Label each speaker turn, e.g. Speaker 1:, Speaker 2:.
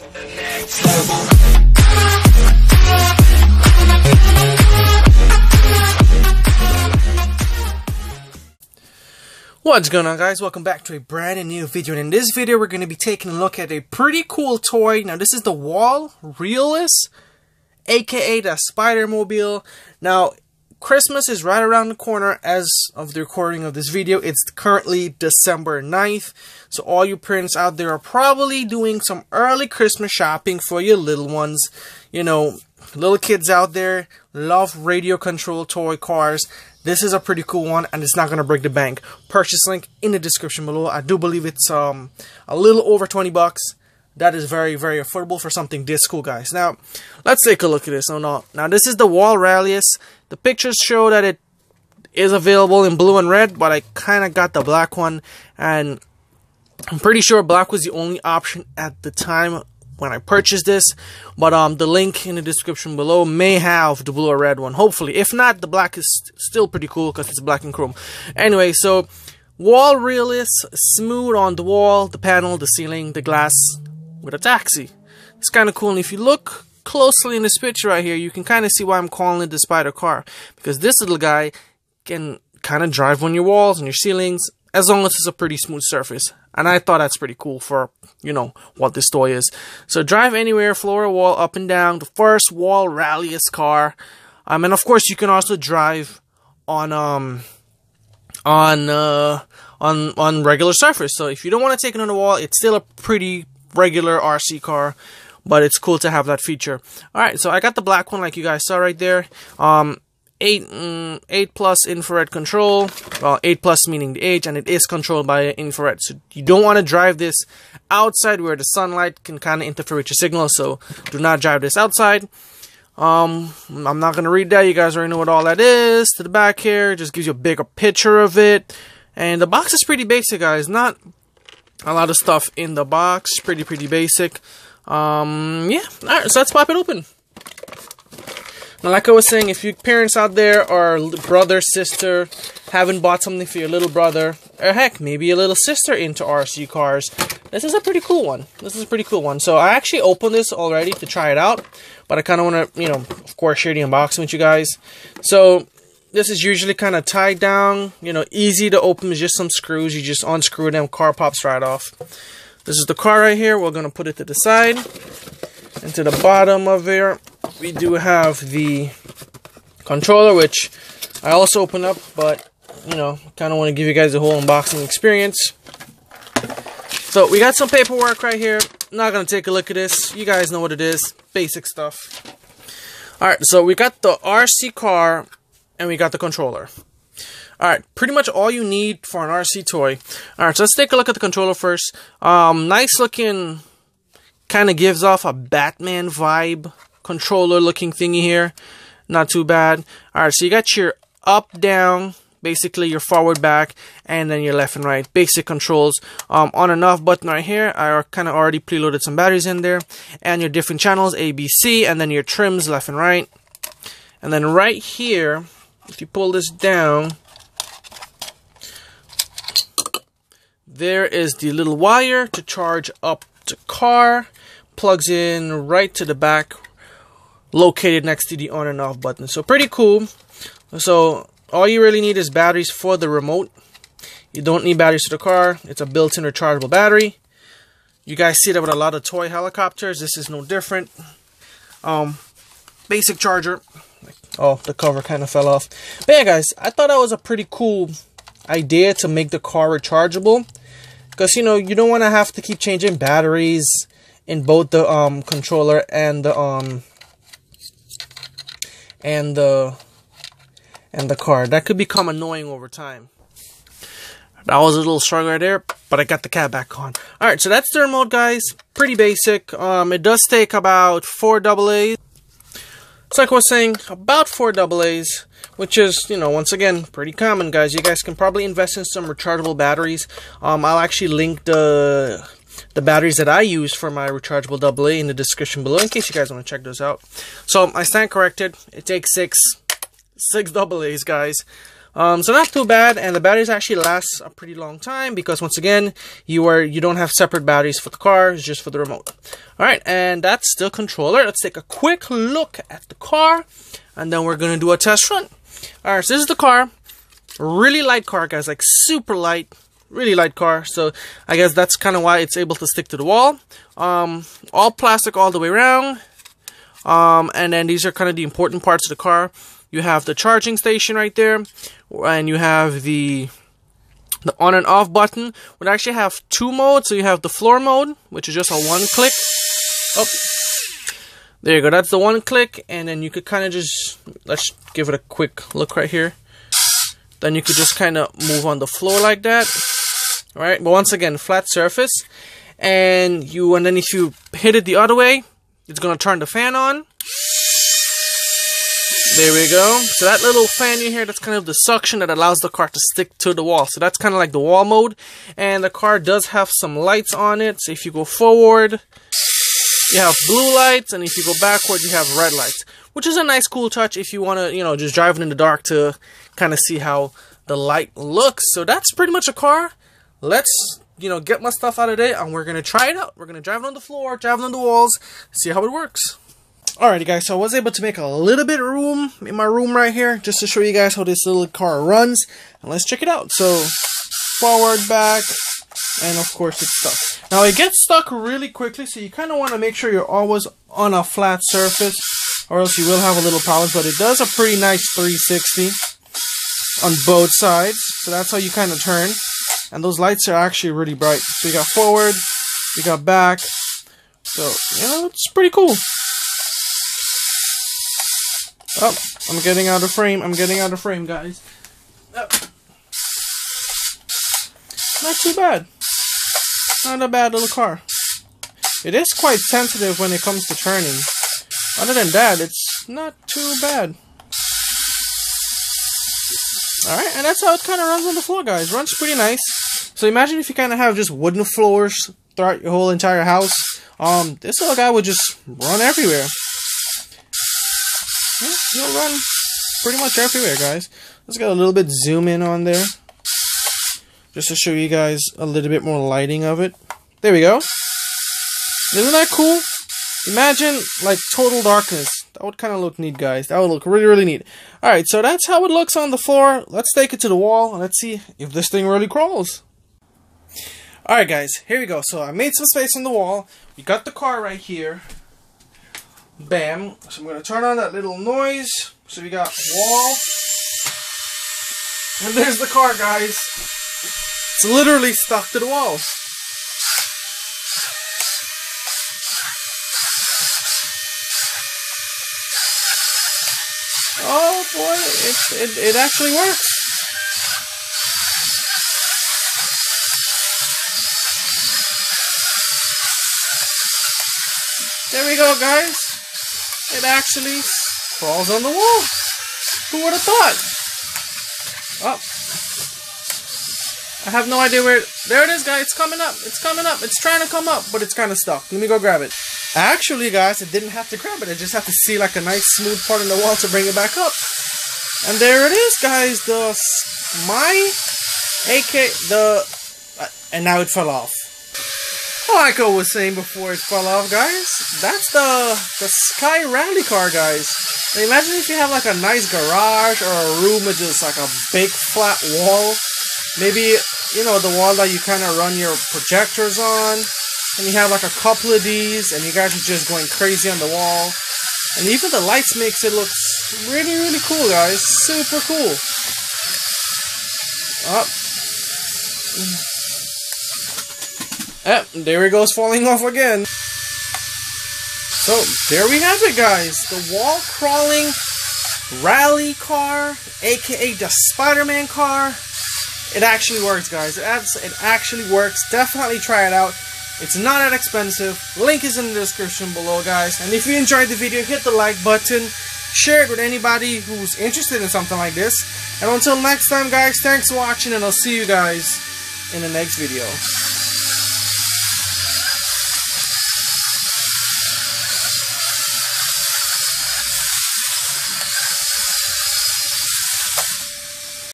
Speaker 1: What's going on, guys? Welcome back to a brand new video, and in this video we're going to be taking a look at a pretty cool toy. Now this is the Wall Realist, aka the Spider-Mobile. Now Christmas is right around the corner as of the recording of this video. It's currently December 9th, so all you parents out there are probably doing some early Christmas shopping for your little ones. You know, little kids out there love radio control toy cars. This is a pretty cool one, and it's not going to break the bank. Purchase link in the description below. I do believe it's a little over 20 bucks. That is very, very affordable for something this cool, guys. Now, let's take a look at this. Now, this is the Wall Realist. The pictures show that it is available in blue and red, but I kind of got the black one, and I'm pretty sure black was the only option at the time when I purchased this, but the link in the description below may have the blue or red one, hopefully. If not, the black is still pretty cool because it's black and chrome. Anyway, so Wall Realist, smooth on the wall, the panel, the ceiling, the glass, with a taxi. It's kind of cool, and if you look closely in this picture right here, you can kind of see why I'm calling it the spider car, because this little guy can kind of drive on your walls and your ceilings, as long as it's a pretty smooth surface. And I thought that's pretty cool for, you know, what this toy is. So drive anywhere, floor or wall, up and down. The first Wall Realist car. And of course you can also drive on regular surface. So if you don't want to take it on the wall, it's still a pretty regular RC car, but it's cool to have that feature. Alright, so I got the black one like you guys saw right there. 8 plus infrared control. Well, 8 plus meaning the age, and it is controlled by infrared. So you don't want to drive this outside where the sunlight can kind of interfere with your signal. So do not drive this outside. I'm not going to read that. You guys already know what all that is. To the back here, it just gives you a bigger picture of it. And the box is pretty basic, guys. Not a lot of stuff in the box. Pretty basic. Yeah. Alright, so let's pop it open. Now, like I was saying, if you parents out there or brother, sister, haven't bought something for your little brother, or heck, maybe your little sister into RC cars, this is a pretty cool one. This is a pretty cool one. So I actually opened this already to try it out, but I kind of want to, you know, of course, share the unboxing with you guys. So this is usually kind of tied down, you know, easy to open with just some screws. You just unscrew them, car pops right off. This is the car right here. We're going to put it to the side. And to the bottom of here, we do have the controller, which I also opened up, but, you know, kind of want to give you guys a whole unboxing experience. So we got some paperwork right here. Not going to take a look at this. You guys know what it is. Basic stuff. Alright, so we got the RC car, and we got the controller. Alright, pretty much all you need for an RC toy. Alright, so let's take a look at the controller first. Nice looking, kind of gives off a Batman vibe controller looking thingy here. Not too bad. Alright, so you got your up, down, basically your forward, back, and then your left and right. Basic controls. On and off button right here. I kind of already preloaded some batteries in there. And your different channels, A, B, C, and then your trims, left and right. And then right here, if you pull this down, there is the little wire to charge up the car. Plugs in right to the back, located next to the on and off button. So pretty cool. So all you really need is batteries for the remote. You don't need batteries for the car. It's a built-in rechargeable battery. You guys see that with a lot of toy helicopters. This is no different. Basic charger. Oh, the cover kind of fell off. But yeah, guys, I thought that was a pretty cool idea to make the car rechargeable, because, you know, you don't want to have to keep changing batteries in both the controller and the car. That could become annoying over time. That was a little struggle right there, but I got the cat back on. Alright, so that's the remote, guys. Pretty basic. It does take about 4 AA's. It's like I was saying, about 4 AA's, which is, you know, once again, pretty common, guys. You guys can probably invest in some rechargeable batteries. I'll actually link the batteries that I use for my rechargeable AA in the description below, in case you guys want to check those out. So I stand corrected. It takes six AA's, guys. So not too bad, and the batteries actually last a pretty long time because once again, you don't have separate batteries for the car, it's just for the remote. Alright, and that's the controller. Let's take a quick look at the car, and then we're gonna do a test run. Alright, so this is the car. Really light car, guys, like super light. Really light car, so I guess that's kind of why it's able to stick to the wall. All plastic all the way around. And then these are kind of the important parts of the car. You have the charging station right there, and you have the on and off button. We actually have two modes. So you have the floor mode, which is just a one click. Oh, there you go. That's the one click, and then you could kind of just, let's give it a quick look right here. Then you could just kind of move on the floor like that. Alright, but once again, flat surface, and then if you hit it the other way, it's gonna turn the fan on. There we go. So that little fan you hear, that's kind of the suction that allows the car to stick to the wall. So that's kind of like the wall mode, and the car does have some lights on it. So if you go forward, you have blue lights, and if you go backward, you have red lights, which is a nice cool touch if you want to, just drive it in the dark to kind of see how the light looks. So that's pretty much a car. Let's, get my stuff out of there, and we're going to try it out. We're going to drive it on the floor, drive it on the walls, see how it works. Alrighty, guys, so I was able to make a little bit of room in my room right here, just to show you guys how this little car runs. And let's check it out. So, forward, back, and of course it's stuck. Now, it gets stuck really quickly, so you kind of want to make sure you're always on a flat surface, or else you will have a little problems. But it does a pretty nice 360 on both sides, so that's how you kind of turn. And those lights are actually really bright. So you got forward, you got back. So, it's pretty cool. Oh, I'm getting out of frame. I'm getting out of frame, guys. Oh. Not too bad. Not a bad little car. It is quite sensitive when it comes to turning. Other than that, it's not too bad. Alright, and that's how it kind of runs on the floor, guys. Runs pretty nice. So imagine if you kind of have just wooden floors throughout your whole entire house. This little guy would just run everywhere. Yeah, he'll run pretty much everywhere, guys. Let's get a little bit zoom in on there, just to show you guys a little bit more lighting of it. There we go. Isn't that cool? Imagine, like, total darkness. That would kind of look neat, guys. That would look really, really neat. Alright, so that's how it looks on the floor. Let's take it to the wall, and let's see if this thing really crawls. Alright, guys, here we go. So I made some space in the wall. We got the car right here. Bam. So I'm going to turn on that little noise. So we got wall. And there's the car, guys. It's literally stuck to the wall. Oh boy, it actually works. There we go, guys. It actually falls on the wall. Who would have thought? Oh. I have no idea where... There it is, guys. It's coming up. It's coming up. It's trying to come up, but it's kind of stuck. Let me go grab it. Actually, guys, I didn't have to grab it. I just have to see like a nice smooth part in the wall to bring it back up. And there it is, guys. And now it fell off. Like I was saying before it fell off, guys, that's the Sky Rally car, guys. Now imagine if you have like a nice garage or a room with just like a big flat wall. Maybe, the wall that you kind of run your projectors on. And you have like a couple of these, and you guys are just going crazy on the wall. And even the lights makes it look really, really cool, guys. Super cool. There it goes, falling off again. So, there we have it, guys. The wall crawling rally car, aka the Spider-Man car. It actually works, guys. It actually works. Definitely try it out. It's not that expensive. Link is in the description below, guys. And if you enjoyed the video, hit the like button. Share it with anybody who's interested in something like this. And until next time, guys, thanks for watching, and I'll see you guys in the next video.